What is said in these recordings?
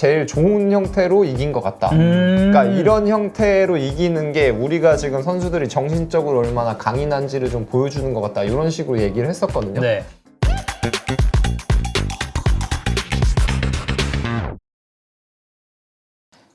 제일 좋은 형태로 이긴 것 같다. 그러니까 이런 형태로 이기는 게 우리가 지금 선수들이 정신적으로 얼마나 강인한지를 좀 보여주는 것 같다. 이런 식으로 얘기를 했었거든요. 네.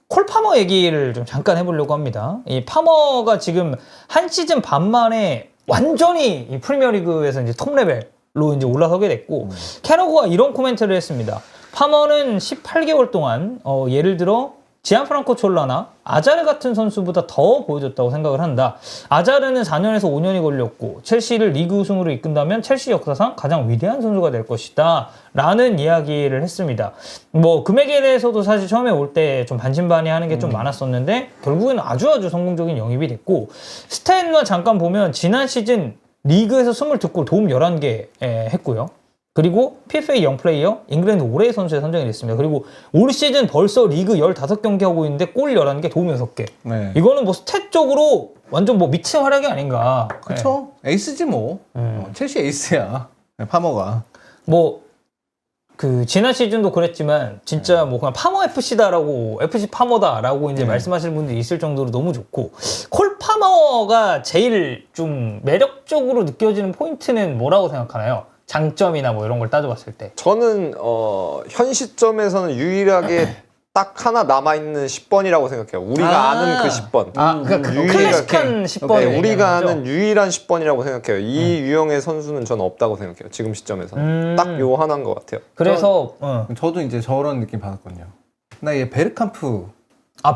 콜 파머 얘기를 좀 잠깐 해보려고 합니다. 이 파머가 지금 한 시즌 반 만에 완전히 이 프리미어리그에서 이제 톱 레벨로 이제 올라서게 됐고 캐러거가 이런 코멘트를 했습니다. 파머는 18개월 동안 예를 들어 지안프랑코 촐라나 아자르 같은 선수보다 더 보여줬다고 생각을 한다. 아자르는 4년에서 5년이 걸렸고 첼시를 리그 우승으로 이끈다면 첼시 역사상 가장 위대한 선수가 될 것이다 라는 이야기를 했습니다. 뭐 금액에 대해서도 사실 처음에 올 때 좀 반신반의하는 게 좀 많았었는데 결국에는 아주 성공적인 영입이 됐고 스탯만 잠깐 보면 지난 시즌 리그에서 22골 도움 11개 했고요. 그리고 PFA 영플레이어 잉글랜드 올해의 선수에 선정이 됐습니다. 그리고 올 시즌 벌써 리그 15경기 하고 있는데 골 11개, 도움 6개. 네. 이거는 뭐 스탯 적으로 완전 뭐 미친 활약이 아닌가. 그쵸? 에이스지 뭐. 첼시 에이스야. 파머가. 뭐 그 지난 시즌도 그랬지만 진짜 뭐 그냥 파머 FC다라고 FC 파머다라고 이제 말씀하시는 분들이 있을 정도로 너무 좋고 콜 파머가 제일 좀 매력적으로 느껴지는 포인트는 뭐라고 생각하나요? 장점이나 뭐 이런 걸 따져봤을 때. 저는 현 시점에서는 유일하게 딱 하나 남아있는 10번이라고 생각해요. 우리가 아는 그 10번. 그러니까 클래식한 10번. 네, 우리가 아는 유일한 10번이라고 생각해요. 이 유형의 선수는 저는 없다고 생각해요. 지금 시점에서는. 딱 요 하나인 것 같아요. 그래서 저도 이제 저런 느낌 받았거든요. 나 얘 베르캄프.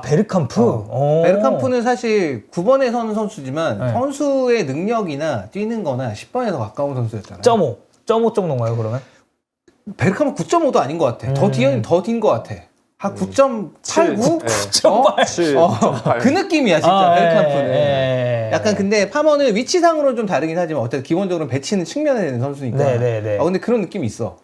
베르캄프? 베르캄프는 사실 9번에 서는 선수지만 선수의 능력이나 뛰는 거나 10번에 더 가까운 선수였잖아요. 0.5 정도인가요, 그러면? 베르캄프 9.5도 아닌 것 같아. 더 뒤에는 더 뛴 것 같아. 한 9.89? 9.8. 그 느낌이야, 진짜, 베르캄프는. 약간 근데 파머는 위치상으로는 좀 다르긴 하지만 어쨌든 기본적으로 배치는 측면에 되는 선수니까. 네네네. 근데 그런 느낌이 있어.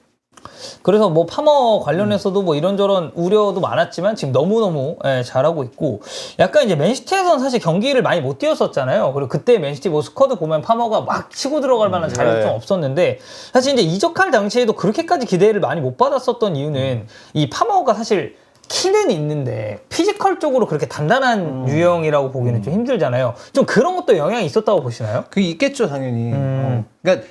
그래서 뭐 파머 관련해서도 뭐 이런저런 우려도 많았지만 지금 너무너무 잘하고 있고 약간 이제 맨시티에서는 사실 경기를 많이 못 뛰었었잖아요. 그리고 그때 맨시티 뭐 스쿼드 보면 파머가 막 치고 들어갈 만한 자리가 좀 없었는데 사실 이제 이적할 당시에도 그렇게까지 기대를 많이 못 받았었던 이유는 이 파머가 사실 키는 있는데 피지컬적으로 그렇게 단단한 유형이라고 보기는 좀 힘들잖아요. 좀 그런 것도 영향이 있었다고 보시나요? 그게 있겠죠, 당연히. 그러니까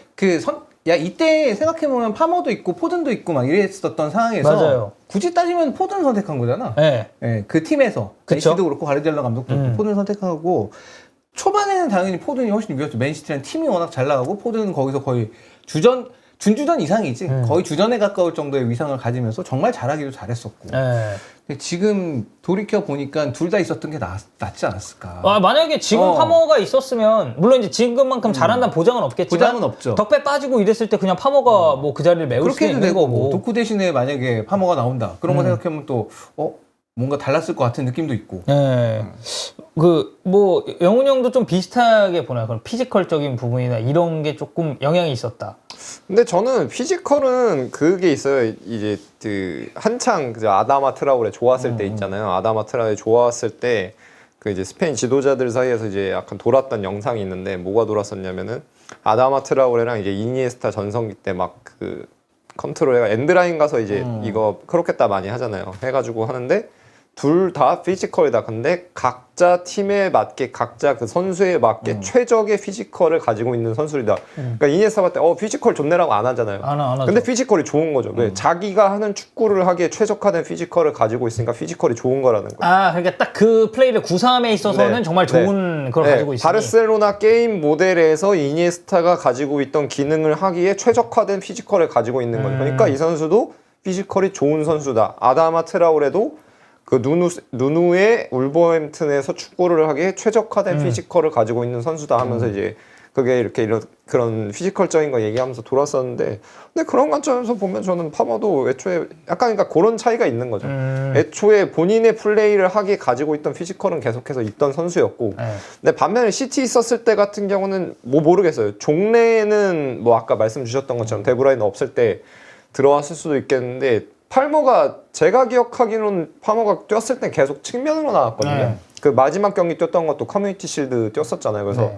야, 이때 생각해보면 파머도 있고 포든도 있고 막 이랬었던 상황에서 맞아요. 굳이 따지면 포든 선택한 거잖아. 네. 네, 그 팀에서. 그쵸? 메시도 그렇고 가르디올라 감독도 그렇고 포든 선택하고 초반에는 당연히 포든이 훨씬 유리했죠. 맨시티라는 팀이 워낙 잘 나가고 포든은 거기서 거의 준주전 이상이지. 거의 주전에 가까울 정도의 위상을 가지면서 정말 잘하기도 잘했었고. 근데 지금 돌이켜 보니까 둘 다 있었던 게 낫지 않았을까. 만약에 지금 파머가 있었으면 물론 이제 지금만큼 잘한다는 보장은 없겠지만 보장은 없죠. 덕배 빠지고 이랬을 때 그냥 파머가 뭐 그 자리를 메울 수 있는 되고 거고. 도쿠 대신에 만약에 파머가 나온다. 그런 거 생각하면 또 뭔가 달랐을 것 같은 느낌도 있고. 네. 뭐 영훈 형도 좀 비슷하게 보나요? 그런 피지컬적인 부분이나 이런 게 조금 영향이 있었다. 근데 저는 피지컬은 그게 있어요. 이제 그 한창 아다마 트라우레 좋았을 때 있잖아요. 아다마 트라우레 좋았을 때 그 이제 스페인 지도자들 사이에서 이제 약간 돌았던 영상이 있는데 뭐가 돌았었냐면은 아다마 트라우레랑 이제 이니에스타 전성기 때 막 그 컨트롤해가 엔드라인 가서 이제 이거 크로켓다 많이 하잖아요. 해가지고 하는데 둘 다 피지컬이다. 근데 각자 팀에 맞게 각자 그 선수에 맞게 최적의 피지컬을 가지고 있는 선수이다. 그러니까 이니에스타 때 피지컬 좋네라고 안 하잖아요. 안 하죠. 근데 피지컬이 좋은 거죠. 왜? 자기가 하는 축구를 하기에 최적화된 피지컬을 가지고 있으니까 피지컬이 좋은 거라는 거예요. 그러니까 딱 그 플레이를 구사함에 있어서는 정말 좋은 걸 가지고 있으니. 바르셀로나 게임 모델에서 이니에스타가 가지고 있던 기능을 하기에 최적화된 피지컬을 가지고 있는 거죠. 그러니까 이 선수도 피지컬이 좋은 선수다. 아다마 트라우레도 그 누누의 울버햄튼에서 축구를 하기에 최적화된 피지컬을 가지고 있는 선수다 하면서 이제 그게 이렇게 그런 피지컬적인 거 얘기하면서 돌았었는데 근데 그런 관점에서 보면 저는 파머도 애초에 약간 그러니까 그런 차이가 있는 거죠. 애초에 본인의 플레이를 하기에 가지고 있던 피지컬은 계속해서 있던 선수였고 근데 반면에 시티 있었을 때 같은 경우는 뭐 모르겠어요. 종래에는 뭐 아까 말씀 주셨던 것처럼 데브라이너 없을 때 들어왔을 수도 있겠는데 팔머가 제가 기억하기로는 파머가 뛰었을 땐 계속 측면으로 나왔거든요. 그 마지막 경기 뛰었던 것도 커뮤니티 실드 뛰었었잖아요. 그래서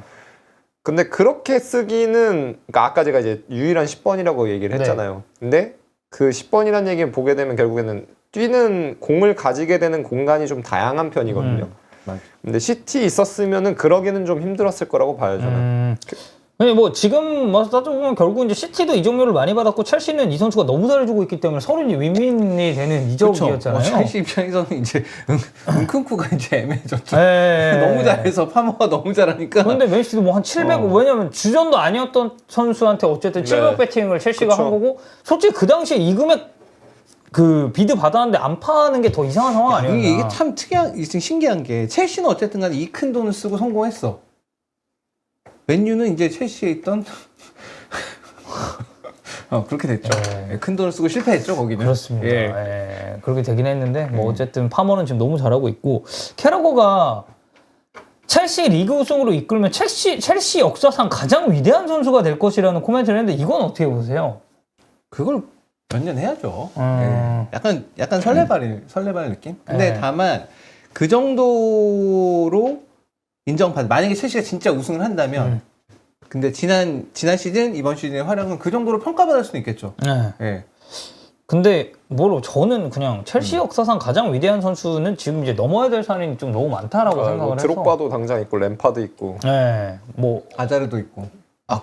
근데 그렇게 쓰기는 그러니까 아까 제가 이제 유일한 10번이라고 얘기를 했잖아요. 근데 그 10번이라는 얘기를 보게 되면 결국에는 뛰는 공을 가지게 되는 공간이 좀 다양한 편이거든요. 맞아. 근데 시티 있었으면은 그러기는 좀 힘들었을 거라고 봐요 저는. 아니 뭐 지금 뭐 따져보면 결국 이제 시티도 이적료를 많이 받았고 첼시는 이 선수가 너무 잘해주고 있기 때문에 서로 이제 윈윈이 되는 이적이었잖아요. 첼시 입장에서는 이제 은큰쿠가 이제 애매해졌죠. 예. 너무 잘해서 파머가 너무 잘하니까. 근데 맨시티도 뭐 한 700, 왜냐면 주전도 아니었던 선수한테 어쨌든 700 네. 배팅을 첼시가 그쵸. 한 거고, 솔직히 그 당시에 이 금액 그 비드 받았는데 안 파는 게 더 이상한 상황 아니었나? 이게 참 신기한 게 첼시는 어쨌든 간에 이 큰 돈을 쓰고 성공했어. 맨유는 이제 첼시에 있던 그렇게 됐죠. 네. 큰 돈을 쓰고 실패했죠 거기는. 그렇습니다. 예. 예, 그렇게 되긴 했는데 뭐 어쨌든 파머는 지금 너무 잘하고 있고, 캐러거가 첼시 리그 우승으로 이끌면 첼시 역사상 가장 위대한 선수가 될 것이라는 코멘트를 했는데 이건 어떻게 보세요? 그걸 몇 년 해야죠. 음. 예. 약간 설레발 느낌. 근데 네. 다만 그 정도로 인정받. 만약에 첼시가 진짜 우승을 한다면, 근데 지난 시즌 이번 시즌의 활약은 그 정도로 평가받을 수는 있겠죠. 네. 예. 근데 저는 그냥 첼시 역사상 가장 위대한 선수는 지금 이제 넘어야 될 산이 좀 너무 많다라고 생각을 해서. 드록바도 당장 있고 램파드 있고. 네, 뭐 아자르도 있고.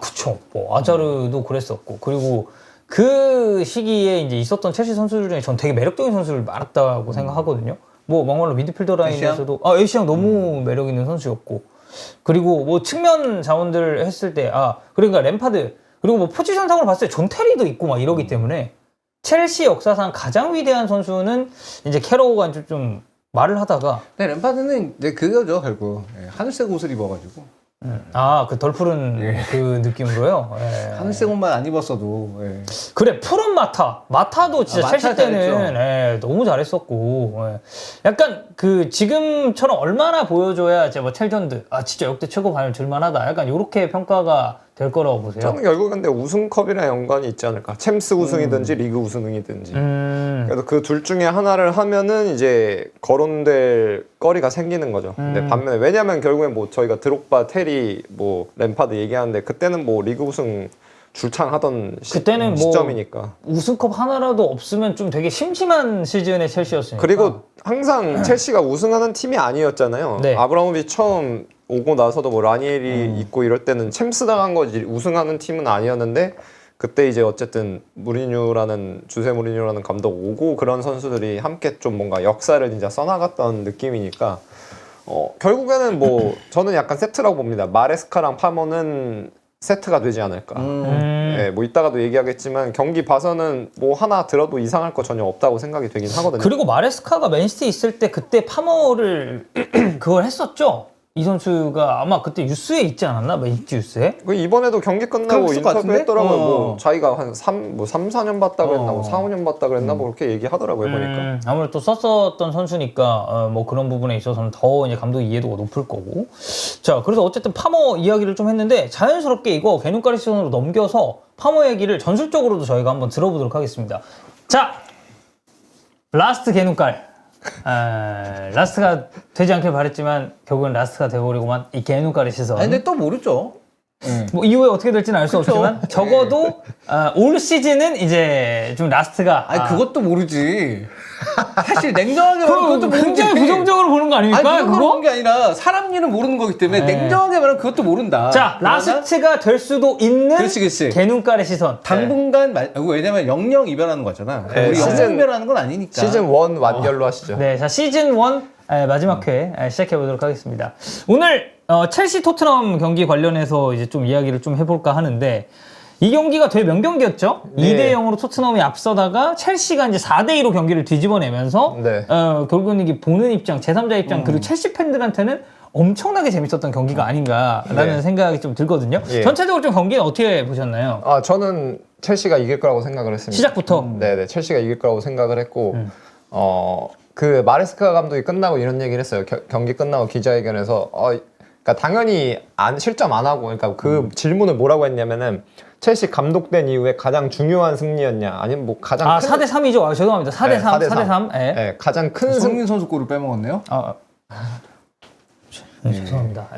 그쵸. 뭐 아자르도 그랬었고, 그리고 그 시기에 이제 있었던 첼시 선수들 중에 전 되게 매력적인 선수를 많았다고 생각하거든요. 뭐 막말로 미드필더 라인에서도 에이시앙 너무 매력 있는 선수였고, 그리고 뭐 측면 자원들 했을 때 그러니까 램파드, 그리고 뭐 포지션상으로 봤을 때 존 테리도 있고 막 이러기 때문에 첼시 역사상 가장 위대한 선수는 이제 캐러거가 좀 말을 하다가. 네, 램파드는 이제 그거죠 결국. 예, 하늘색 옷을 입어가지고. 그 덜 푸른 그 느낌으로요. 예. 하늘색 옷만 안 입었어도. 예. 그래, 푸른 마타도 진짜 마타 첼시 때는 너무 잘했었고, 약간 그 지금처럼 얼마나 보여줘야 이제 뭐 첼전드 진짜 역대 최고 발을 들만하다, 약간 요렇게 평가가 될 거라고 보세요. 저는 결국 근데 우승컵이랑 연관이 있지 않을까. 챔스 우승이든지 리그 우승이든지. 그래서 그 둘 중에 하나를 하면은 이제 거론될 거리가 생기는 거죠. 근데 반면에 왜냐면 결국엔 뭐 저희가 드록바, 테리, 뭐 램파드 얘기하는데 그때는 뭐 리그 우승 줄창하던 그때는 뭐 시점이니까. 우승컵 하나라도 없으면 좀 되게 심심한 시즌의 첼시였으니까. 그리고 항상 첼시가 우승하는 팀이 아니었잖아요. 네. 아브라모비치 처음 오고 나서도 뭐 라니엘이 있고 이럴 때는 챔스 당한 거지 우승하는 팀은 아니었는데, 그때 이제 어쨌든 주세 무리뉴라는 감독 오고 그런 선수들이 함께 좀 뭔가 역사를 진짜 써나갔던 느낌이니까 결국에는 뭐 저는 약간 세트라고 봅니다. 마레스카랑 파머는 세트가 되지 않을까. 네, 뭐 이따가도 얘기하겠지만 경기 봐서는 뭐 하나 들어도 이상할 거 전혀 없다고 생각이 되긴 하거든요. 그리고 마레스카가 맨시티 있을 때 그때 파머를 그걸 했었죠. 이 선수가 아마 그때 유스에 있지 않았나? 맨시티 유스에? 이번에도 경기 끝나고 그랬을 것 인터뷰 같은데? 했더라고요. 뭐 자기가 한 3, 4년 봤다 그랬나, 뭐 4, 5년 봤다 그랬나, 뭐 그렇게 얘기하더라고요, 보니까. 아무래도 또 썼었던 선수니까 뭐 그런 부분에 있어서는 더 이제 감독 이해도가 높을 거고. 자, 그래서 어쨌든 파머 이야기를 좀 했는데 자연스럽게 이거 개눈가리 시선으로 넘겨서 파머 얘기를 전술적으로도 저희가 한번 들어보도록 하겠습니다. 자, 라스트 개눈깔. 라스트가 되지 않길 바랬지만 결국은 라스트가 돼버리고만 이 개눈가리 시선. 근데 또 모르죠. 뭐 이후에 어떻게 될지는 알 수 없지만 적어도 올 시즌은 이제 좀 라스트가 그것도 모르지. 사실 냉정하게 말하면 그것도 모르지. 굉장히 부정적으로 보는 거 아닙니까? 부정적으로 보는 게 아니라 사람 일은 모르는 거기 때문에 냉정하게 말하면 그것도 모른다. 자, 라스트가 될 수도 있는 그렇지. 개눈깔의 시선. 당분간 왜냐면 영영 이별하는 거잖아. 네, 우리 시즌- 영영 이별하는 건 아니니까. 시즌 1 완결로 하시죠. 네, 자, 시즌 1 마지막 회 시작해 보도록 하겠습니다. 오늘 첼시 토트넘 경기 관련해서 이제 좀 이야기를 좀 해볼까 하는데, 이 경기가 되게 명경기였죠. 네. 2대 0으로 토트넘이 앞서다가 첼시가 이제 4대 2로 경기를 뒤집어내면서 네. 결국은 이게 보는 입장, 제3자 입장, 그리고 첼시 팬들한테는 엄청나게 재밌었던 경기가 아닌가라는 네. 생각이 좀 들거든요. 예. 전체적으로 좀 경기는 어떻게 보셨나요? 저는 첼시가 이길 거라고 생각을 했습니다. 시작부터. 네네, 첼시가 이길 거라고 생각을 했고, 그 마레스카 감독이 끝나고 이런 얘기를 했어요. 경기 끝나고 기자회견에서 그러니까 당연히 실점 안 하고, 그러니까 그 질문을 뭐라고 했냐면은 첼시 감독된 이후에 가장 중요한 승리였냐, 아니면 뭐 가장 큰 4대 3이죠. 죄송합니다. 4대 3. 4대 4대 3. 예. 네, 가장 큰 손흥민 선수 골을 빼먹었네요. 죄송합니다.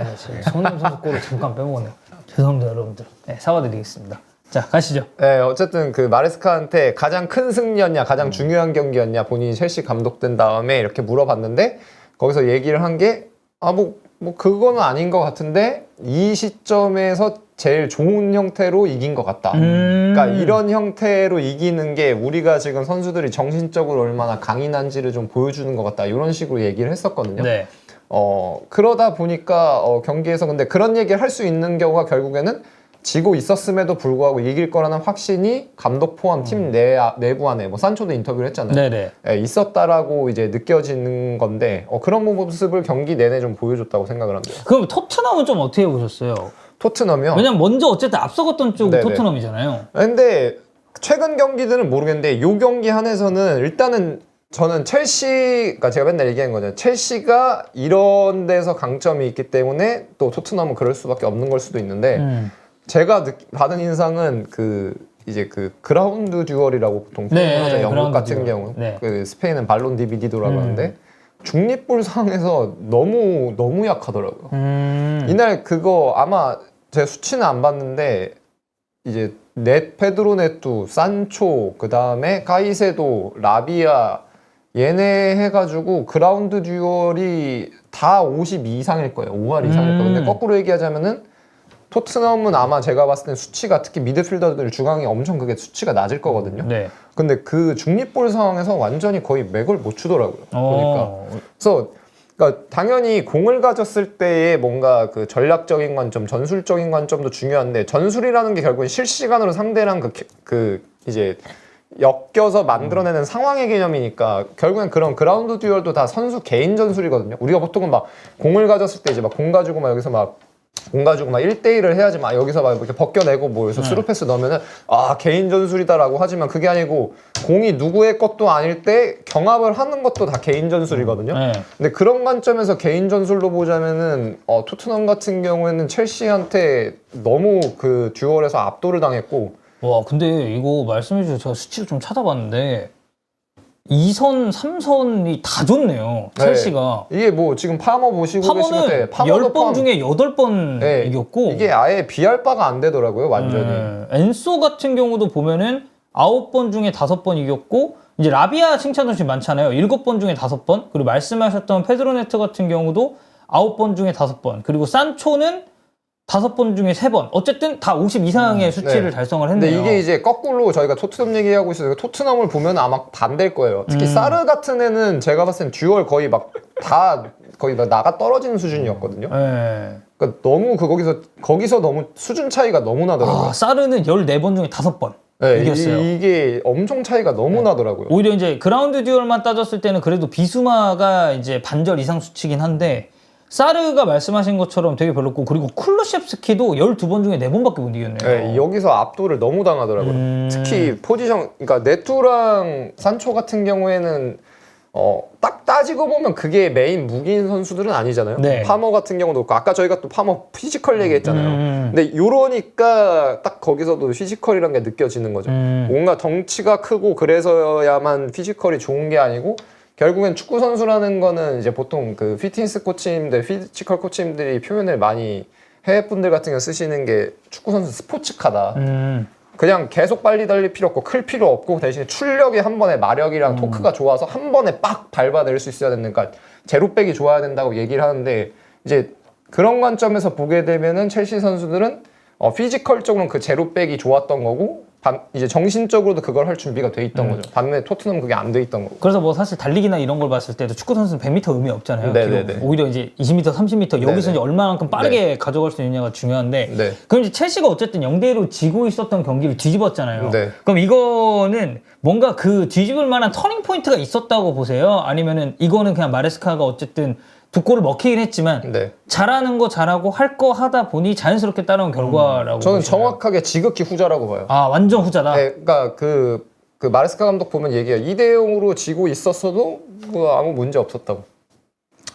손흥민 선수 골을 잠깐 빼먹었네요. 죄송합니다, 여러분들. 네, 사과드리겠습니다. 자, 가시죠. 네, 어쨌든 그 마레스카한테 가장 큰 승리였냐, 가장 중요한 경기였냐, 본인이 첼시 감독된 다음에 이렇게 물어봤는데 거기서 얘기를 한 게 뭐 그거는 아닌 것 같은데 이 시점에서 제일 좋은 형태로 이긴 것 같다. 그러니까 이런 형태로 이기는 게 우리가 지금 선수들이 정신적으로 얼마나 강인한지를 좀 보여주는 것 같다. 이런 식으로 얘기를 했었거든요. 네. 그러다 보니까 경기에서 근데 그런 얘기를 할 수 있는 경우가 결국에는 지고 있었음에도 불구하고 이길 거라는 확신이 감독 포함 팀 내부 안에 뭐 산초도 인터뷰를 했잖아요. 네네. 예, 있었다라고 이제 느껴지는 건데 그런 모습을 경기 내내 좀 보여줬다고 생각을 합니다. 그럼 토트넘은 좀 어떻게 보셨어요? 토트넘이요? 왜냐면 먼저 어쨌든 앞서갔던 쪽이 네네. 토트넘이잖아요. 근데 최근 경기들은 모르겠는데 요 경기 한에서는 일단은 저는 첼시가 제가 맨날 얘기하는 거죠. 첼시가 이런 데서 강점이 있기 때문에 또 토트넘은 그럴 수밖에 없는 걸 수도 있는데 제가 받은 인상은 이제 그라운드 듀얼이라고 보통 네, 표현하죠. 영국 그라운드 같은 듀얼. 경우 네. 그 스페인은 발론 디비디도라고 하는데 중립볼 상에서 너무 약하더라고요. 이날 그거 아마 제가 수치는 안 봤는데 이제 페드로 네투, 산초, 그 다음에 카이세도, 라비아 얘네 해가지고 그라운드 듀얼이 다 50 이상일 거예요. 5할 이상일 거예요. 근데 거꾸로 얘기하자면은 토트넘은 아마 제가 봤을 땐 수치가 특히 미드필더들 중앙이 엄청 그게 수치가 낮을 거거든요. 네. 근데 그 중립볼 상황에서 완전히 거의 맥을 못 추더라고요. 보니까. 그래서 그러니까 당연히 공을 가졌을 때의 뭔가 그 전략적인 관점, 전술적인 관점도 중요한데 전술이라는 게 결국은 실시간으로 상대랑 이제 엮여서 만들어내는 상황의 개념이니까 결국엔 그런 그라운드 듀얼도 다 선수 개인 전술이거든요. 우리가 보통은 막 공을 가졌을 때 이제 막 공 가지고 막 여기서 막 공 가지고 막 1대1을 해야지 막 여기서 막 이렇게 벗겨내고 뭐 여기서 스루 패스 넣으면은 개인 전술이다라고 하지만 그게 아니고 공이 누구의 것도 아닐 때 경합을 하는 것도 다 개인 전술이거든요. 네. 근데 그런 관점에서 개인 전술로 보자면은 토트넘 같은 경우에는 첼시한테 너무 그 듀얼에서 압도를 당했고 와, 근데 이거 말씀해 주셔서 제가 수치를 좀 찾아봤는데 2선, 3선이 다 좋네요. 첼시가. 이게 뭐 지금 파머 보시고 계신 것 파머는 10번 중에 8번 이겼고 이게 아예 비할 바가 안 되더라고요, 완전히. 엔소 같은 경우도 보면은 9번 중에 5번 이겼고 이제 라비아 칭찬 선수 많잖아요. 7번 중에 5번. 그리고 말씀하셨던 페드로네트 같은 경우도 9번 중에 5번. 그리고 산초는 5번 중에 3번. 어쨌든 다 50 이상의 수치를 달성을 했네요. 근데 이게 이제 거꾸로 저희가 토트넘 얘기하고 있어요. 토트넘을 보면 아마 반대일 거예요. 특히 사르 같은 애는 제가 봤을 땐 듀얼 거의 막 나가 떨어지는 수준이었거든요. 그러니까 너무 거기서 너무 수준 차이가 너무 나더라고요. 사르는 14번 중에 5번. 이겼어요. 이게 엄청 차이가 너무 나더라고요. 오히려 이제 그라운드 듀얼만 따졌을 때는 그래도 비수마가 이제 반절 이상 수치긴 한데 사르가 말씀하신 것처럼 되게 별로고 그리고 쿨루셉스키도 12번 중에 4번밖에 못 이겼네요. 네, 여기서 압도를 너무 당하더라고요. 특히 포지션, 그러니까 네투랑 산초 같은 경우에는 딱 따지고 보면 그게 메인 무기인 선수들은 아니잖아요. 네. 파머 같은 경우도 그렇고 아까 저희가 또 파머 피지컬 얘기했잖아요. 근데 요러니까 딱 거기서도 피지컬이란 게 느껴지는 거죠. 뭔가 덩치가 크고 그래서야만 피지컬이 좋은 게 아니고 결국엔 축구 선수라는 거는 이제 보통 그 피트니스 코치님들, 피지컬 코치님들이 표현을 많이 해외 분들 같은 경우 쓰시는 게 축구 선수 스포츠카다. 그냥 계속 빨리 달릴 필요 없고 클 필요 없고 대신에 출력이 한 번에 마력이랑 토크가 좋아서 한 번에 빡 밟아낼 수 있어야 되는 그러니까 제로백이 좋아야 된다고 얘기를 하는데 이제 그런 관점에서 보게 되면은 첼시 선수들은 피지컬적으로는 그 제로백이 좋았던 거고 이제 정신적으로도 그걸 할 준비가 돼 있던 거죠. 반면에 토트넘은 그게 안 돼 있던 거고. 그래서 뭐 사실 달리기나 이런 걸 봤을 때도 축구 선수는 100m 의미 없잖아요. 네네네. 오히려 이제 20m, 30m 여기서 이제 얼마만큼 빠르게 가져갈 수 있느냐가 중요한데 네. 그럼 이제 첼시가 어쨌든 0대1로 지고 있었던 경기를 뒤집었잖아요. 네. 그럼 이거는 뭔가 그 뒤집을 만한 터닝 포인트가 있었다고 보세요? 아니면은 이거는 그냥 마레스카가 어쨌든 두 골을 먹히긴 했지만 잘하는 거 잘하고 할 거 하다 보니 자연스럽게 따라온 결과라고 저는 보시나요? 정확하게 지극히 후자라고 봐요. 아 완전 후자다. 네, 그러니까 그 마레스카 감독 보면 얘기해요. 2대0으로 지고 있었어도 뭐 아무 문제 없었다고.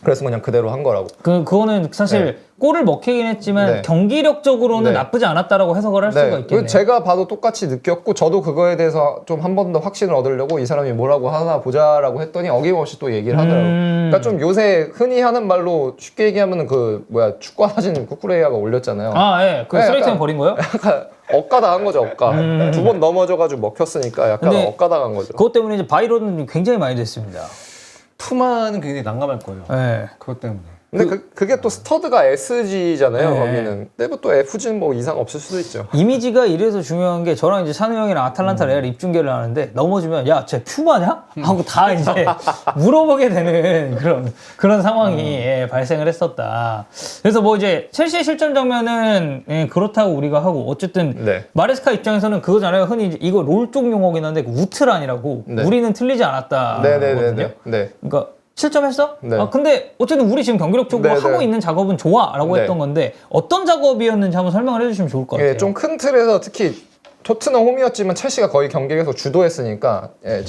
그래서 그냥 그대로 한 거라고. 그거는 사실 네. 골을 먹히긴 했지만 네. 경기력적으로는 네. 나쁘지 않았다라고 해석을 할 수가 있겠네요. 그리고 제가 봐도 똑같이 느꼈고 저도 그거에 대해서 좀 한 번 더 확신을 얻으려고 이 사람이 뭐라고 하나 보자라고 했더니 어김없이 또 얘기를 하더라고요. 그러니까 좀 요새 흔히 하는 말로 쉽게 얘기하면은 그 뭐야 축구 사진 쿠쿠레이아가 올렸잖아요. 아, 예. 그 네, 스트레이트맨 약간- 버린 거예요? 약간 억까 당한 거죠, 억까. 두 번 넘어져가지고 먹혔으니까 약간 근데 억까 당한 거죠. 그것 때문에 이제 바이런은 굉장히 많이 됐습니다. 푸마는 굉장히 난감할 거예요. 예. 그것 때문에. 근데 그게 또 스터드가 SG잖아요, 네. 거기는. 근데 뭐 또 FG는 뭐 이상 없을 수도 있죠. 이미지가 이래서 중요한 게 저랑 이제 찬우 형이랑 아탈란타 레알 입중계를 하는데 넘어지면 야, 쟤 퓨마냐? 하고 다 이제 물어보게 되는 그런 상황이 예, 발생을 했었다. 그래서 뭐 이제 첼시의 실점 장면은 예, 그렇다고 우리가 하고 어쨌든 네. 마레스카 입장에서는 그거잖아요. 흔히 이제 이거 롤 쪽 용어긴 한데 우트란이라고 네. 우리는 틀리지 않았다. 네네네네. 네. 그러니까 실점했어? 네. 아, 근데 어쨌든 우리 지금 경기력적으로 네, 하고 네. 있는 작업은 좋아라고 네. 했던 건데 어떤 작업이었는지 한번 설명을 해주시면 좋을 것 같아요. 예, 좀 큰 틀에서 특히 토트넘 홈이었지만 첼시가 거의 경기에서 주도했으니까 예,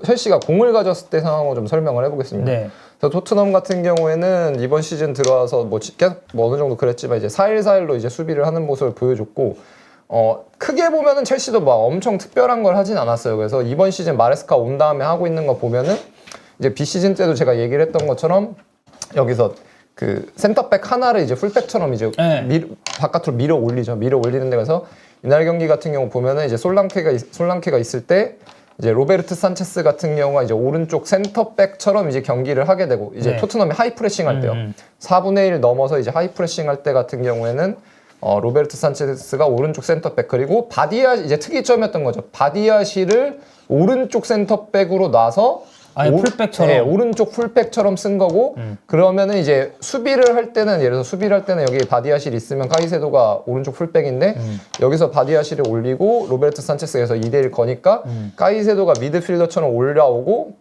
첼시가 공을 가졌을 때 상황을 좀 설명을 해보겠습니다. 네. 그래서 토트넘 같은 경우에는 이번 시즌 들어와서 뭐 계속 뭐 어느 정도 그랬지만 이제 4-1-4-1로 이제 수비를 하는 모습을 보여줬고 크게 보면은 첼시도 막 엄청 특별한 걸 하진 않았어요. 그래서 이번 시즌 마레스카 온 다음에 하고 있는 거 보면은 이제 비시즌 때도 제가 얘기를 했던 것처럼 여기서 그 센터백 하나를 이제 풀백처럼 이제 네. 바깥으로 밀어 올리죠. 밀어 올리는데 그래서 이날 경기 같은 경우 보면은 이제 솔랑케가 있을 때 이제 로베르트 산체스 같은 경우가 이제 오른쪽 센터백처럼 이제 경기를 하게 되고 이제 네. 토트넘이 하이 프레싱 할 때요. 4분의 1 넘어서 이제 하이 프레싱 할 때 같은 경우에는 로베르트 산체스가 오른쪽 센터백 그리고 이제 특이점이었던 거죠. 바디아시를 오른쪽 센터백으로 놔서 아예 풀백처럼? 네, 오른쪽 풀백처럼 쓴 거고 그러면은 이제 수비를 할 때는 예를 들어서 수비를 할 때는 여기 바디아실이 있으면 카이세도가 오른쪽 풀백인데 여기서 바디아실을 올리고 로베르트 산체스에서 2대1 거니까 카이세도가 미드필더처럼 올라오고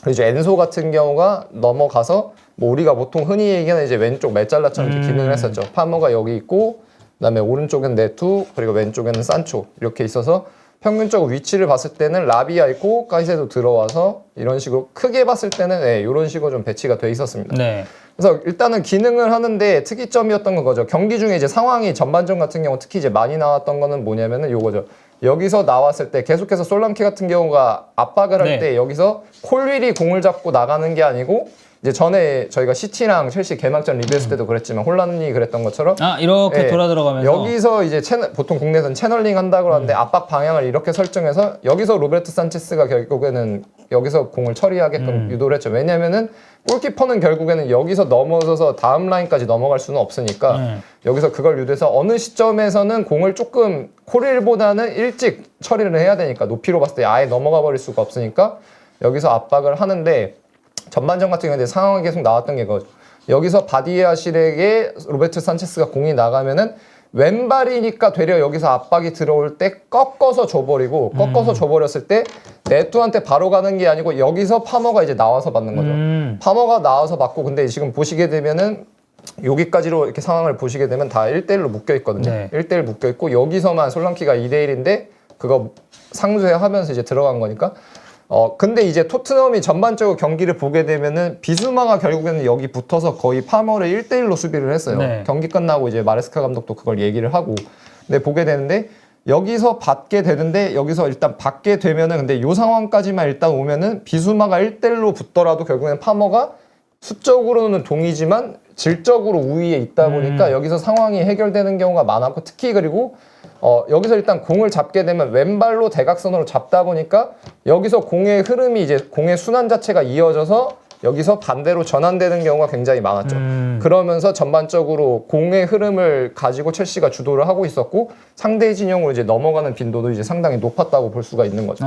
그리고 이제 엔소 같은 경우가 넘어가서 뭐 우리가 보통 흔히 얘기하는 이제 왼쪽 메잘라처럼 이렇게 기능을 했었죠. 파머가 여기 있고 그다음에 오른쪽엔 네투 그리고 왼쪽에는 산초 이렇게 있어서 평균적으로 위치를 봤을 때는 라비아 있고 카이세도 들어와서 이런 식으로 크게 봤을 때는 네, 이런 식으로 좀 배치가 돼 있었습니다. 네. 그래서 일단은 기능을 하는데 특이점이었던 거죠. 경기 중에 이제 상황이 전반전 같은 경우 특히 이제 많이 나왔던 거는 뭐냐면은 요거죠. 여기서 나왔을 때 계속해서 솔랑케 같은 경우가 압박을 할 네. 때 여기서 콜윌이 공을 잡고 나가는 게 아니고 이제 전에 저희가 시티랑 첼시 개막전 리뷰했을 때도 그랬지만 혼란이 그랬던 것처럼 아, 이렇게 네, 돌아 들어가면서 여기서 이제 보통 국내에서는 채널링 한다고 하는데 압박 방향을 이렇게 설정해서 여기서 로베르트 산체스가 결국에는 여기서 공을 처리하게끔 유도를 했죠. 왜냐면은 골키퍼는 결국에는 여기서 넘어져서 다음 라인까지 넘어갈 수는 없으니까 여기서 그걸 유도해서 어느 시점에서는 공을 조금 콜윌보다는 일찍 처리를 해야 되니까 높이로 봤을 때 아예 넘어가 버릴 수가 없으니까 여기서 압박을 하는데 전반전 같은 경우에 상황이 계속 나왔던 게 그거죠. 여기서 바디아실에게 로베르트 산체스가 공이 나가면은 왼발이니까 되려 여기서 압박이 들어올 때 꺾어서 줘버리고 꺾어서 줘버렸을 때 네투한테 바로 가는 게 아니고 여기서 파머가 이제 나와서 받는 거죠. 파머가 나와서 받고 근데 지금 보시게 되면은 여기까지로 이렇게 상황을 보시게 되면 다 1대1로 묶여 있거든요. 네. 1대1 묶여 있고 여기서만 솔랑키가 2대1인데 그거 상쇄하면서 이제 들어간 거니까 근데 이제 토트넘이 전반적으로 경기를 보게 되면은 비수마가 결국에는 여기 붙어서 거의 파머를 1대1로 수비를 했어요. 네. 경기 끝나고 이제 마레스카 감독도 그걸 얘기를 하고 근데 보게 되는데 여기서 받게 되는데 여기서 일단 받게 되면은 근데 요 상황까지만 일단 오면은 비수마가 1대1로 붙더라도 결국에는 파머가 수적으로는 동이지만 질적으로 우위에 있다 보니까 여기서 상황이 해결되는 경우가 많았고 특히 그리고 여기서 일단 공을 잡게 되면 왼발로 대각선으로 잡다 보니까 여기서 공의 흐름이 이제 공의 순환 자체가 이어져서 여기서 반대로 전환되는 경우가 굉장히 많았죠. 그러면서 전반적으로 공의 흐름을 가지고 첼시가 주도를 하고 있었고 상대 진영으로 이제 넘어가는 빈도도 이제 상당히 높았다고 볼 수가 있는 거죠.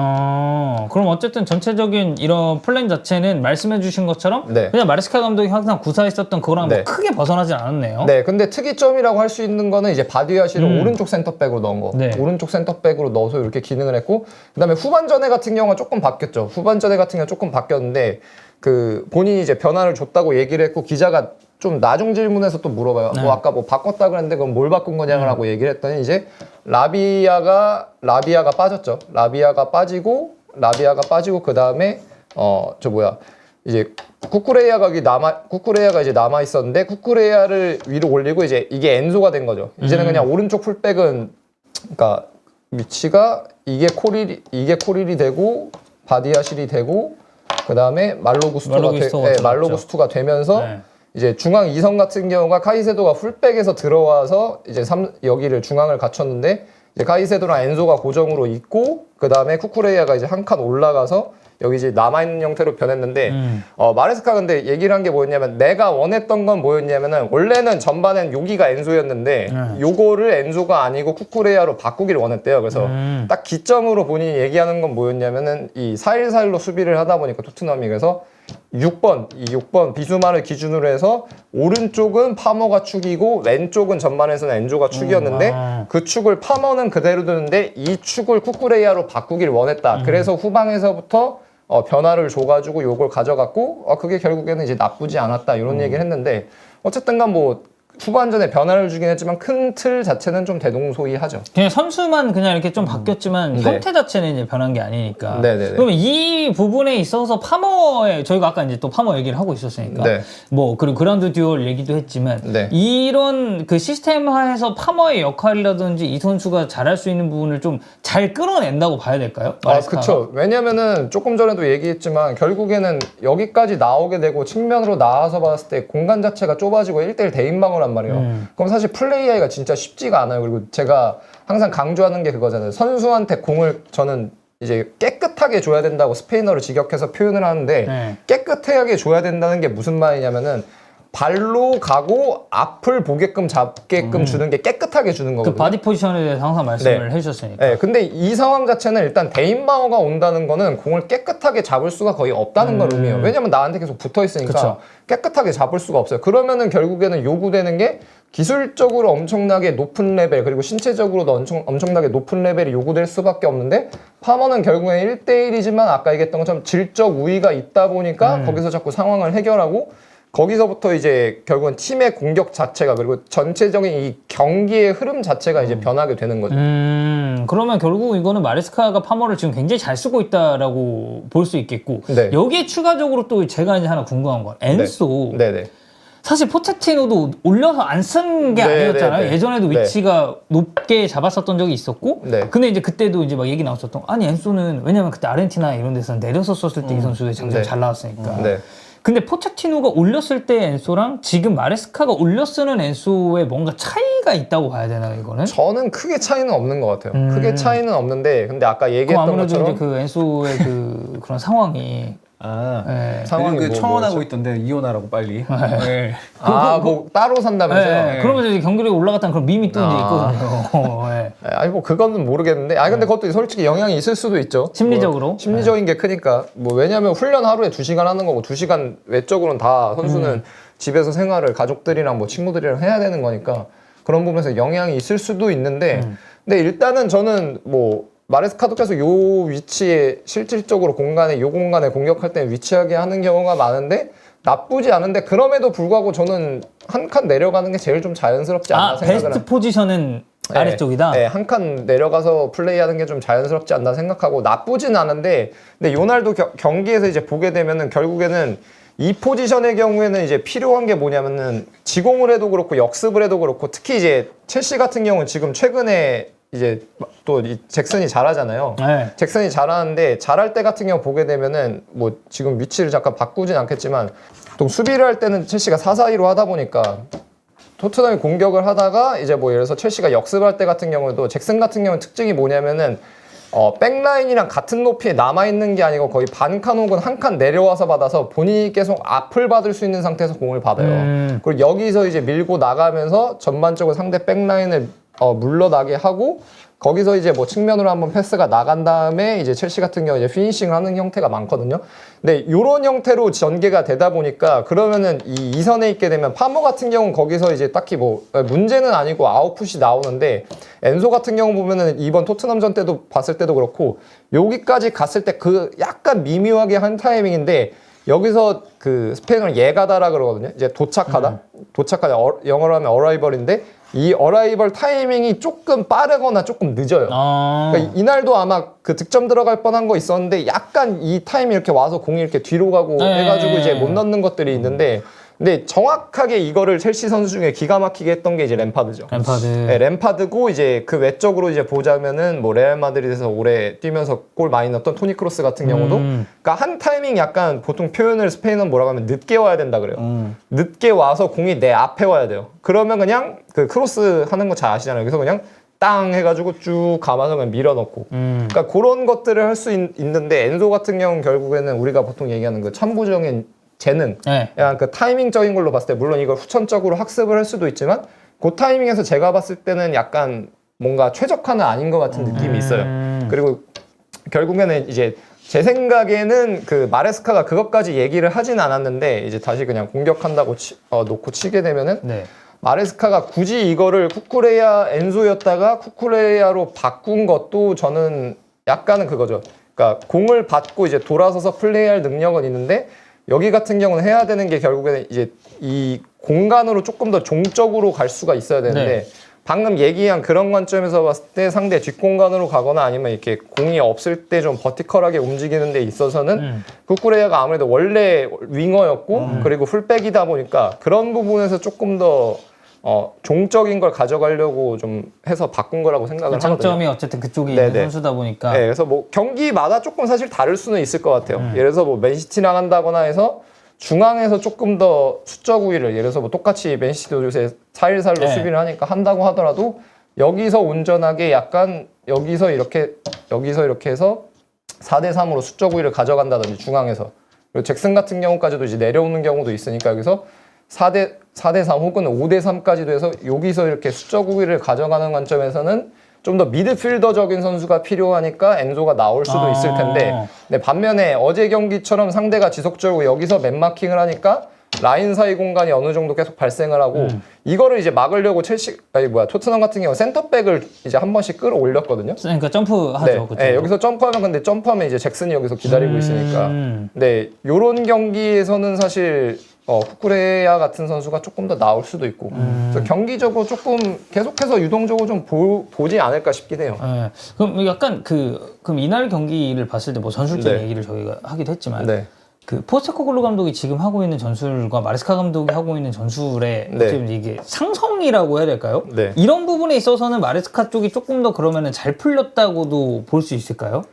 그럼 어쨌든 전체적인 이런 플랜 자체는 말씀해주신 것처럼 네. 그냥 마레스카 감독이 항상 구사했었던 그거랑 네. 뭐 크게 벗어나진 않았네요. 네, 근데 특이점이라고 할 수 있는 거는 이제 바디아시를 오른쪽 센터백으로 넣은 거. 네. 오른쪽 센터백으로 넣어서 이렇게 기능을 했고, 그다음에 후반전에 같은 경우가 조금 바뀌었죠. 후반전에 같은 경우가 조금 바뀌었는데, 그 본인이 이제 변화를 줬다고 얘기를 했고 기자가 좀 나중 질문에서 또 물어봐요. 네. 뭐 아까 뭐 바꿨다 그랬는데 그럼 뭘 바꾼 거냐고 얘기를 했더니 이제 라비아가 빠졌죠. 라비아가 빠지고 그 다음에 이제 쿠쿠레야가 이제 남아 있었는데 쿠쿠레야를 위로 올리고 이제 이게 엔소가 된 거죠. 이제는 그냥 오른쪽 풀백은 그러니까 위치가 이게 코릴이 되고 바디아실이 되고 그다음에 말로구스토가 되면서 네. 이제 중앙 2선 같은 경우가 카이세도가 풀백에서 들어와서 이제 여기를 중앙을 갖췄는데 이제 카이세도랑 엔소가 고정으로 있고 그다음에 쿠쿠레야가 이제 한 칸 올라가서 여기 이제 남아있는 형태로 변했는데 마레스카 근데 얘기를 한 게 뭐였냐면 내가 원했던 건 뭐였냐면은 원래는 전반엔 여기가 엔소였는데 요거를 엔소가 아니고 쿠쿠레야로 바꾸기를 원했대요. 그래서 딱 기점으로 본인이 얘기하는 건 뭐였냐면은 이 4-1-4-1로 수비를 하다 보니까 토트넘이 그래서 6번 비수마를 기준으로 해서 오른쪽은 파머가 축이고 왼쪽은 전반에서는 엔조가 축이었는데 그 축을 파머는 그대로 두는데 이 축을 쿠쿠레야로 바꾸길 원했다. 그래서 후방에서부터 변화를 줘가지고 요걸 가져갔고 그게 결국에는 이제 나쁘지 않았다 이런 얘기를 했는데 어쨌든간 뭐 후반전에 변화를 주긴 했지만 큰 틀 자체는 좀 대동소이하죠. 그냥 선수만 그냥 이렇게 좀 바뀌었지만 네. 형태 자체는 이제 변한 게 아니니까. 네네네. 그러면 이 부분에 있어서 파머의 저희가 아까 이제 또 파머 얘기를 하고 있었으니까 네. 뭐 그리고 그라운드 듀얼 얘기도 했지만 네. 이런 그 시스템화에서 파머의 역할이라든지 이 선수가 잘할 수 있는 부분을 좀 잘 끌어낸다고 봐야 될까요? 그쵸. 왜냐면은 조금 전에도 얘기했지만 결국에는 여기까지 나오게 되고 측면으로 나와서 봤을 때 공간 자체가 좁아지고 1대1 대인방을 한 말이에요. 그럼 사실 플레이하기가 진짜 쉽지가 않아요. 그리고 제가 항상 강조하는 게 그거잖아요. 선수한테 공을 저는 이제 깨끗하게 줘야 된다고 스페인어를 직역해서 표현을 하는데 네. 깨끗하게 줘야 된다는 게 무슨 말이냐면은 발로 가고 앞을 보게끔 잡게끔 주는 게 깨끗하게 주는 그 거거든요. 바디 포지션에 대해서 항상 말씀을 네. 해주셨으니까. 네, 근데 이 상황 자체는 일단 데인마어가 온다는 거는 공을 깨끗하게 잡을 수가 거의 없다는 걸 의미해요. 왜냐면 나한테 계속 붙어 있으니까 그쵸. 깨끗하게 잡을 수가 없어요. 그러면은 결국에는 요구되는 게 기술적으로 엄청나게 높은 레벨 그리고 신체적으로도 엄청나게 높은 레벨이 요구될 수밖에 없는데 파머는 결국엔 1대1이지만 아까 얘기했던 것처럼 질적 우위가 있다 보니까 거기서 자꾸 상황을 해결하고 거기서부터 이제 결국은 팀의 공격 자체가 그리고 전체적인 이 경기의 흐름 자체가 이제 변하게 되는 거죠. 그러면 결국 이거는 마레스카가 파머를 지금 굉장히 잘 쓰고 있다라고 볼 수 있겠고 네. 여기에 추가적으로 또 제가 이제 하나 궁금한 건 엔소 네네. 사실 포체티노도 올려서 안 쓴 게 네, 아니었잖아요. 네, 네. 예전에도 위치가 높게 잡았었던 적이 있었고 네. 근데 이제 그때도 이제 막 얘기 나왔었던 아니 엔소는 왜냐면 그때 아르헨티나 이런 데서 내려서 썼을 때 이 선수의 장점이 네. 잘 나왔으니까 네. 근데 포체티노가 올렸을 때 엔소랑 지금 마레스카가 올려 쓰는 엔소에 뭔가 차이가 있다고 봐야 되나요, 이거는? 저는 크게 차이는 없는 것 같아요. 크게 차이는 없는데 근데 아까 그럼 얘기했던 아무래도 것처럼 이제 그 엔소의 그런 상황이 네. 상황이 그 뭐- 청원하고 뭐였죠? 있던데 이혼하라고 빨리. 네. 뭐 따로 산다면서요? 네. 그러면 이제 경기력이 올라갔다는 그런 밈이 또 이제 있거든요. 네. 아니 뭐 그거는 모르겠는데 근데 그것도 솔직히 영향이 있을 수도 있죠. 심리적으로? 뭐 심리적인 게 크니까 뭐 왜냐면 훈련 하루에 2시간 하는 거고 2시간 외적으로는 다 선수는 집에서 생활을 가족들이랑 뭐 친구들이랑 해야 되는 거니까 그런 부분에서 영향이 있을 수도 있는데 근데 일단은 저는 뭐 마레스카도 계속 요 위치에 실질적으로 요 공간에 공격할 때 위치하게 하는 경우가 많은데 나쁘지 않은데 그럼에도 불구하고 저는 한 칸 내려가는 게 제일 좀 자연스럽지 않나 생각을 베스트 포지션은 아래쪽이다? 네, 한 칸 내려가서 플레이하는 게 좀 자연스럽지 않나 생각하고 나쁘진 않은데 근데 요날도 경기에서 이제 보게 되면은 결국에는 이 포지션의 경우에는 이제 필요한 게 뭐냐면은 지공을 해도 그렇고 역습을 해도 그렇고 특히 이제 첼시 같은 경우는 지금 최근에 이제 또 이 잭슨이 잘하잖아요. 네. 잭슨이 잘하는데 잘할 때 같은 경우 보게 되면은 뭐 지금 위치를 잠깐 바꾸진 않겠지만 보통 수비를 할 때는 첼시가 4-4-2로 하다 보니까 토트넘이 공격을 하다가 이제 뭐 예를 들어서 첼시가 역습할 때 같은 경우도 잭슨 같은 경우는 특징이 뭐냐면은 백라인이랑 같은 높이에 남아있는 게 아니고 거의 반 칸 혹은 한 칸 내려와서 받아서 본인이 계속 앞을 받을 수 있는 상태에서 공을 받아요. 그리고 여기서 이제 밀고 나가면서 전반적으로 상대 백라인을 물러나게 하고 거기서 이제 뭐 측면으로 한번 패스가 나간 다음에 이제 첼시 같은 경우 이제 피니싱을 하는 형태가 많거든요. 근데 요런 형태로 전개가 되다 보니까 그러면은 이 2선에 있게 되면 파머 같은 경우는 거기서 이제 딱히 뭐 문제는 아니고 아웃풋이 나오는데 엔소 같은 경우 보면은 이번 토트넘전 때도 봤을 때도 그렇고 여기까지 갔을 때 그 약간 미묘하게 한 타이밍인데 여기서 그 스페인어로 예가다라 그러거든요. 이제 도착하다. 영어로 하면 arrival인데 이 어라이벌 타이밍이 조금 빠르거나 조금 늦어요. 그러니까 이날도 아마 그 득점 들어갈 뻔한 거 있었는데 약간 이 타임이 이렇게 와서 공이 이렇게 뒤로 가고 네. 해가지고 이제 못 넣는 것들이 있는데 근데 정확하게 이거를 첼시 선수 중에 기가 막히게 했던 게 이제 램파드죠. 램파드. 네, 램파드고 이제 그 외적으로 이제 보자면은 뭐 레알 마드리드에서 오래 뛰면서 골 많이 넣었던 토니 크로스 같은 경우도 그러니까 한 타이밍 약간 보통 표현을 스페인은 뭐라고 하면 늦게 와야 된다 그래요. 늦게 와서 공이 내 앞에 와야 돼요. 그러면 그냥 그 크로스 하는 거 잘 아시잖아요. 그래서 그냥 땅 해가지고 쭉 감아서 그냥 밀어넣고 그러니까 그런 것들을 할 수 있는데 엔소 같은 경우는 결국에는 우리가 보통 얘기하는 그 천부적인 재능, 네. 약간 그 타이밍적인 걸로 봤을 때 물론 이걸 후천적으로 학습을 할 수도 있지만 그 타이밍에서 제가 봤을 때는 약간 뭔가 최적화는 아닌 것 같은 느낌이 있어요. 그리고 결국에는 이제 제 생각에는 그 마레스카가 그것까지 얘기를 하진 않았는데 이제 다시 그냥 공격한다고 놓고 치게 되면은 네. 마레스카가 굳이 이거를 쿠쿠레야 엔소였다가 쿠쿠레야로 바꾼 것도 저는 약간은 그거죠. 그러니까 공을 받고 이제 돌아서서 플레이할 능력은 있는데 여기 같은 경우는 해야 되는 게 결국에는 이제 이 공간으로 조금 더 종적으로 갈 수가 있어야 되는데 네. 방금 얘기한 그런 관점에서 봤을 때 상대 뒷공간으로 가거나 아니면 이렇게 공이 없을 때 좀 버티컬하게 움직이는 데 있어서는 쿠쿠레야가 아무래도 원래 윙어였고 그리고 풀백이다 보니까 그런 부분에서 조금 더 종적인 걸 가져가려고 좀 해서 바꾼 거라고 생각을 하거든요. 장점이 어쨌든 그쪽이 네네. 있는 선수다 보니까. 네, 그래서 뭐 경기마다 조금 사실 다를 수는 있을 것 같아요. 예를 들어서 뭐 맨시티랑 한다거나 해서 중앙에서 조금 더 수적 우위를 예를 들어서 뭐 똑같이 맨시티도 요새 4-1-4로 네. 수비를 하니까 한다고 하더라도 여기서 온전하게 약간 여기서 이렇게 해서 4대3으로 수적 우위를 가져간다든지 중앙에서 그리고 잭슨 같은 경우까지도 이제 내려오는 경우도 있으니까 여기서 4대3 혹은 5대3까지도 해서 여기서 이렇게 수적 우위를 가져가는 관점에서는 좀 더 미드필더적인 선수가 필요하니까 엔조가 나올 수도 있을 텐데 근데 반면에 어제 경기처럼 상대가 지속적으로 여기서 맨마킹을 하니까 라인 사이 공간이 어느 정도 계속 발생을 하고 이거를 이제 막으려고 토트넘 같은 경우 센터백을 이제 한 번씩 끌어올렸거든요. 그러니까 점프하죠. 네, 그쪽으로. 네, 여기서 점프하면 근데 점프하면 이제 잭슨이 여기서 기다리고 있으니까. 네, 요런 경기에서는 사실 쿠쿠레야 같은 선수가 조금 더 나올 수도 있고. 그래서 경기적으로 조금 계속해서 유동적으로 좀 보지 않을까 싶긴 해요. 네. 그럼 약간 그럼 이날 경기를 봤을 때 뭐 전술적 네. 얘기를 저희가 하기도 했지만 네. 그 포스테코글루 감독이 지금 하고 있는 전술과 마레스카 감독이 하고 있는 전술의 네. 어떻게 이게 상성이라고 해야 될까요? 네. 이런 부분에 있어서는 마레스카 쪽이 조금 더 그러면은 잘 풀렸다고도 볼 수 있을까요?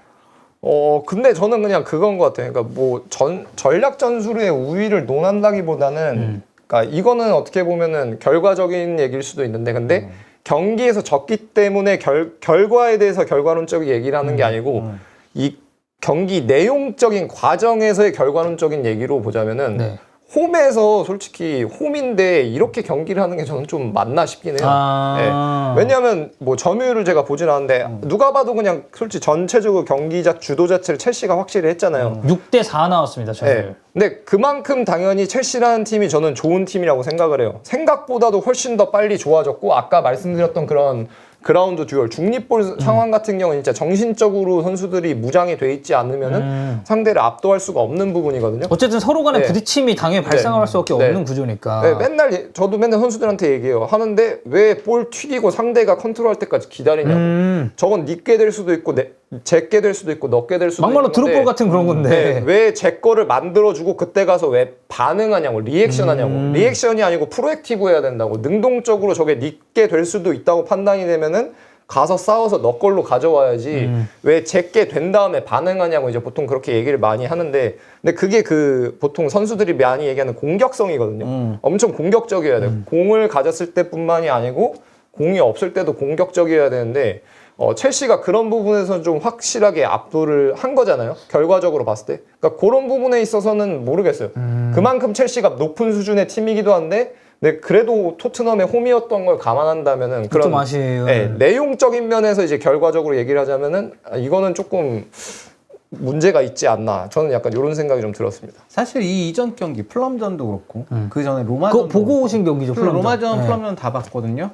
근데 저는 그냥 그건 것 같아요. 그러니까 뭐 전략 전술의 우위를 논한다기보다는 그러니까 이거는 어떻게 보면은 결과적인 얘기일 수도 있는데 근데 경기에서 졌기 때문에 결과에 대해서 결과론적인 얘기를 하는 게 아니고 이 경기 내용적인 과정에서의 결과론적인 얘기로 보자면은 네. 홈에서 솔직히 홈인데 이렇게 경기를 하는 게 저는 좀 맞나 싶긴 해요. 네. 왜냐하면 뭐 점유율을 제가 보진 않았는데 누가 봐도 그냥 솔직히 전체적으로 경기자 주도 자체를 첼시가 확실히 했잖아요. 6대4 나왔습니다. 저는. 네. 근데 그만큼 당연히 첼시라는 팀이 저는 좋은 팀이라고 생각을 해요. 생각보다도 훨씬 더 빨리 좋아졌고 아까 말씀드렸던 그런 그라운드 듀얼 중립볼 상황 같은 경우는 진짜 정신적으로 선수들이 무장이 돼 있지 않으면은 상대를 압도할 수가 없는 부분이거든요. 어쨌든 서로 간의 네. 부딪힘이 당연히 발생할 수밖에 네. 없는 구조니까. 네, 저도 맨날 선수들한테 얘기해요. 하는데 왜 볼 튀기고 상대가 컨트롤할 때까지 기다리냐고. 저건 니께 될 수도 있고 제께 될 수도 있고 너께 될 수도 막말로 있는데 드롭볼 같은 그런 건데. 네, 왜 제 거를 만들어주고 그때 가서 왜 반응하냐고 리액션하냐고 리액션이 아니고 프로액티브 해야 된다고 능동적으로 저게 니께 될 수도 있다고 판단이 되면은 가서 싸워서 너 걸로 가져와야지 왜 제게 된 다음에 반응하냐고 이제 보통 그렇게 얘기를 많이 하는데 근데 그게 그 보통 선수들이 많이 얘기하는 공격성이거든요. 엄청 공격적이어야 돼요. 공을 가졌을 때뿐만이 아니고 공이 없을 때도 공격적이어야 되는데 첼시가 그런 부분에서 좀 확실하게 압도를 한 거잖아요. 결과적으로 봤을 때. 그러니까 그런 부분에 있어서는 모르겠어요. 그만큼 첼시가 높은 수준의 팀이기도 한데 근데 그래도 토트넘의 홈이었던 걸 감안한다면은 그런 좀 아쉬운. 네, 내용적인 면에서 이제 결과적으로 얘기를 하자면은 이거는 조금 문제가 있지 않나. 저는 약간 이런 생각이 좀 들었습니다. 사실 이 이전 경기 플럼전도 그렇고 그 전에 로마전 그거 보고 오신 경기죠, 플럼전. 로마전 네. 플럼전 다 봤거든요.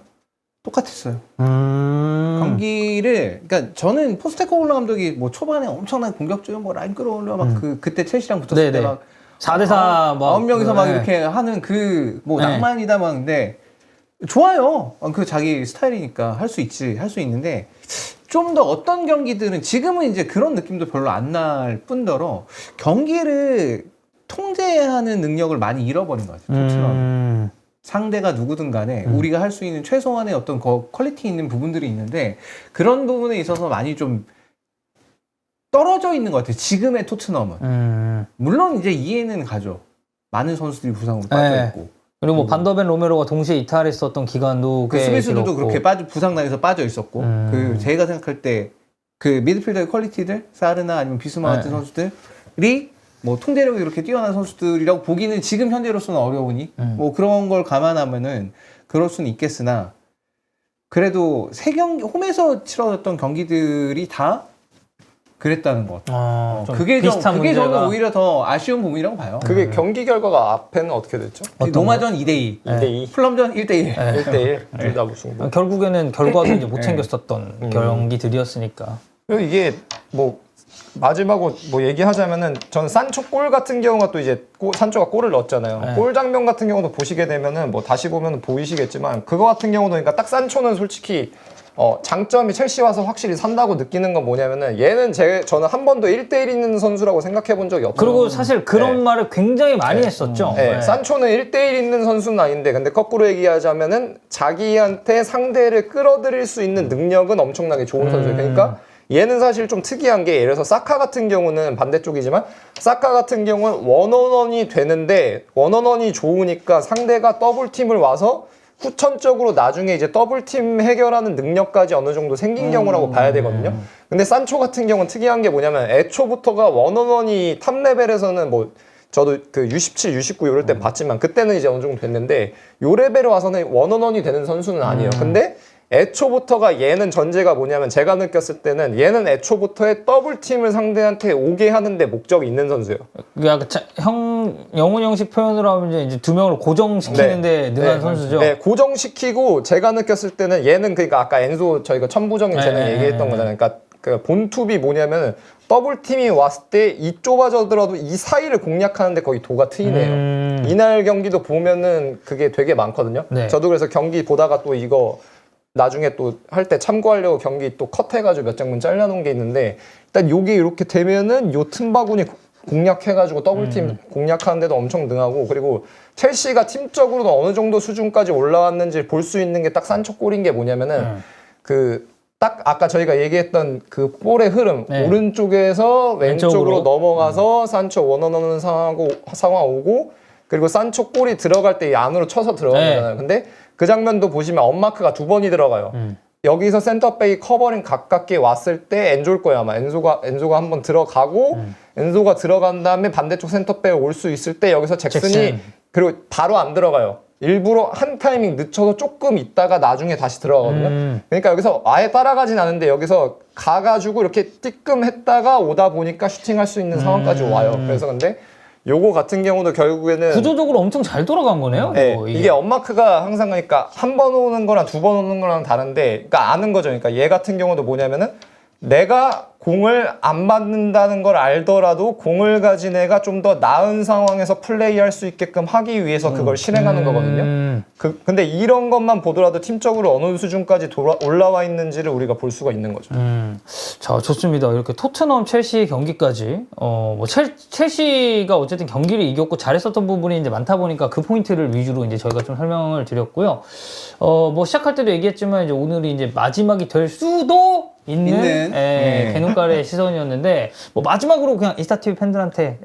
똑같았어요. 경기를 그러니까 저는 포스테코글루 감독이 뭐 초반에 엄청난 공격적인 뭐 라인 끌어올려 막 그때 첼시랑 붙었을 네네. 때 막 4대4 막 9명이서 막 네. 이렇게 하는 그 뭐 네. 낭만이다 막 근데 좋아요. 그 자기 스타일이니까 할 수 있는데 좀 더 어떤 경기들은 지금은 이제 그런 느낌도 별로 안 날 뿐더러 경기를 통제하는 능력을 많이 잃어버린 것 같아요. 토트넘. 상대가 누구든 간에 우리가 할 수 있는 최소한의 어떤 퀄리티 있는 부분들이 있는데 그런 부분에 있어서 많이 좀 떨어져 있는 것 같아요. 지금의 토트넘은. 물론 이제 이해는 가죠. 많은 선수들이 부상으로 빠져있고. 그리고 뭐 반더벤 로메로가 동시에 이탈했었던 기간도 그 꽤 수비수들도 길었고. 그렇게 부상당해서 빠져 있었고. 그 제가 생각할 때 그 미드필더의 퀄리티들, 사르나 아니면 비스마 같은 선수들이 뭐 통제력이 이렇게 뛰어난 선수들이라고 보기는 지금 현재로서는 어려우니 뭐 그런 걸 감안하면은 그럴 수는 있겠으나 그래도 세 경기 홈에서 치러졌던 경기들이 다 그랬다는 것. 좀 그게 비슷한 그게 문제가. 저는 오히려 더 아쉬운 부분이라고 봐요. 그게 경기 결과가 앞에는 어떻게 됐죠? 노마전 2대2, 2대2, 플럼전 1대1. 1대1 둘 다 무승부. 결국에는 결과도 이제 못 챙겼었던 경기들이었으니까. 그리고 이게 뭐 마지막으로 뭐 얘기하자면은 전 산초 골 같은 경우가 또 이제 산초가 골을 넣었잖아요. 골 장면 같은 경우도 보시게 되면은 뭐 다시 보면 보이시겠지만 그거 같은 경우도 그러니까 딱 산초는 솔직히 장점이 첼시 와서 확실히 산다고 느끼는 건 뭐냐면은 얘는 저는 한 번도 1대1 있는 선수라고 생각해 본 적이 없어요. 그리고 사실 그런 말을 굉장히 많이 했었죠. 네. 산초는 1대1 있는 선수는 아닌데 근데 거꾸로 얘기하자면은 자기한테 상대를 끌어들일 수 있는 능력은 엄청나게 좋은 선수예요. 그러니까 얘는 사실 좀 특이한 게 예를 들어서 사카 같은 경우는 반대쪽이지만 사카 같은 경우는 원원원이 되는데 원원원이 좋으니까 상대가 더블팀을 와서 후천적으로 나중에 이제 더블팀 해결하는 능력까지 어느 정도 생긴 경우라고 봐야 되거든요. 근데 산초 같은 경우는 특이한 게 뭐냐면 애초부터가 원원원이 탑 레벨에서는 뭐 저도 그 U17, U19 이럴 때 봤지만 그때는 이제 어느 정도 됐는데 요 레벨에 와서는 원원원이 되는 선수는 아니에요. 근데 애초부터가 얘는 전제가 뭐냐면 제가 느꼈을 때는 얘는 애초부터의 더블팀을 상대한테 오게 하는데 목적이 있는 선수예요. 약간 영훈 형식 표현으로 하면 이제 두 명을 고정시키는데 능한 선수죠. 네, 고정시키고 제가 느꼈을 때는 얘는 그러니까 아까 엔소 저희가 천부적인 재능 얘기했던 거잖아요. 그러니까 그 본투비 뭐냐면 더블팀이 왔을 때 이 좁아져더라도 이 사이를 공략하는데 거의 도가 트이네요. 이날 경기도 보면은 그게 되게 많거든요. 네. 저도 그래서 경기 보다가 또 이거 나중에 또 할 때 참고하려고 경기 또 컷해가지고 몇 장면 잘라놓은 게 있는데 일단 요게 이렇게 되면은 요 틈바구니 공략해가지고 더블팀 공략하는데도 엄청 능하고 그리고 첼시가 팀적으로도 어느 정도 수준까지 올라왔는지 볼 수 있는 게 딱 산초 골인 게 뭐냐면은 그 딱 아까 저희가 얘기했던 그 볼의 흐름 오른쪽에서 왼쪽으로 넘어가서 산초 원원하는 상황 오고 그리고 산초 골이 들어갈 때 이 안으로 쳐서 들어가잖아요. 근데 그 장면도 보시면 언마크가 2번이 들어가요. 여기서 센터백이 커버링 가깝게 왔을 때 엔조일 거예요 아마. 엔조가 한번 들어가고 엔조가 들어간 다음에 반대쪽 센터백이 올 수 있을 때 여기서 잭슨이 그리고 바로 안 들어가요. 일부러 한 타이밍 늦춰서 조금 있다가 나중에 다시 들어가거든요. 그러니까 여기서 아예 따라가진 않은데 여기서 가가지고 이렇게 띠끔했다가 오다 보니까 슈팅할 수 있는 상황까지 와요. 그래서 근데 요거 같은 경우도 결국에는 구조적으로 엄청 잘 돌아간 거네요. 네, 이게 언마크가 항상 그러니까 한 번 오는 거랑 두 번 오는 거랑 다른데 그러니까 아는 거죠. 그러니까 얘 같은 경우도 뭐냐면은 내가 공을 안 받는다는 걸 알더라도 공을 가진 애가 좀 더 나은 상황에서 플레이할 수 있게끔 하기 위해서 그걸 실행하는 거거든요. 근데 이런 것만 보더라도 팀적으로 어느 수준까지 올라와 있는지를 우리가 볼 수가 있는 거죠. 자, 좋습니다. 이렇게 토트넘 첼시 경기까지 뭐 첼시가 어쨌든 경기를 이겼고 잘했었던 부분이 이제 많다 보니까 그 포인트를 위주로 이제 저희가 좀 설명을 드렸고요. 뭐 시작할 때도 얘기했지만 이제 오늘이 이제 마지막이 될 수도 있는 개눈깔의 시선이었는데 뭐 마지막으로 그냥 이스타TV 팬들한테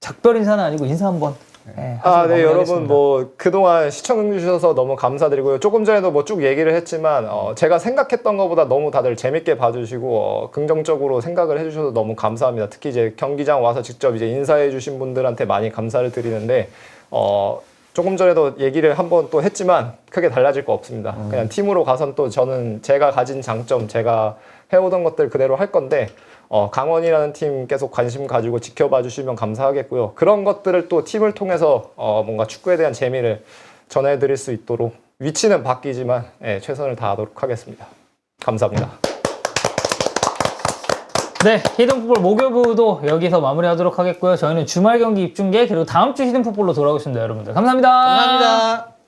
작별 인사는 아니고 인사 한번. 네, 여러분 뭐 그동안 시청해주셔서 너무 감사드리고요. 조금 전에도 뭐 쭉 얘기를 했지만 제가 생각했던 것보다 너무 다들 재밌게 봐주시고 긍정적으로 생각을 해주셔서 너무 감사합니다. 특히 이제 경기장 와서 직접 이제 인사해주신 분들한테 많이 감사를 드리는데 조금 전에도 얘기를 한번 또 했지만 크게 달라질 거 없습니다. 그냥 팀으로 가선 또 저는 제가 가진 장점, 제가 해오던 것들 그대로 할 건데 강원이라는 팀 계속 관심 가지고 지켜봐 주시면 감사하겠고요. 그런 것들을 또 팀을 통해서 뭔가 축구에 대한 재미를 전해드릴 수 있도록 위치는 바뀌지만 최선을 다하도록 하겠습니다. 감사합니다. 네, 히든풋볼 목요부도 여기서 마무리하도록 하겠고요. 저희는 주말 경기 입중계 그리고 다음 주 히든풋볼로 돌아오겠습니다, 여러분들. 감사합니다. 감사합니다.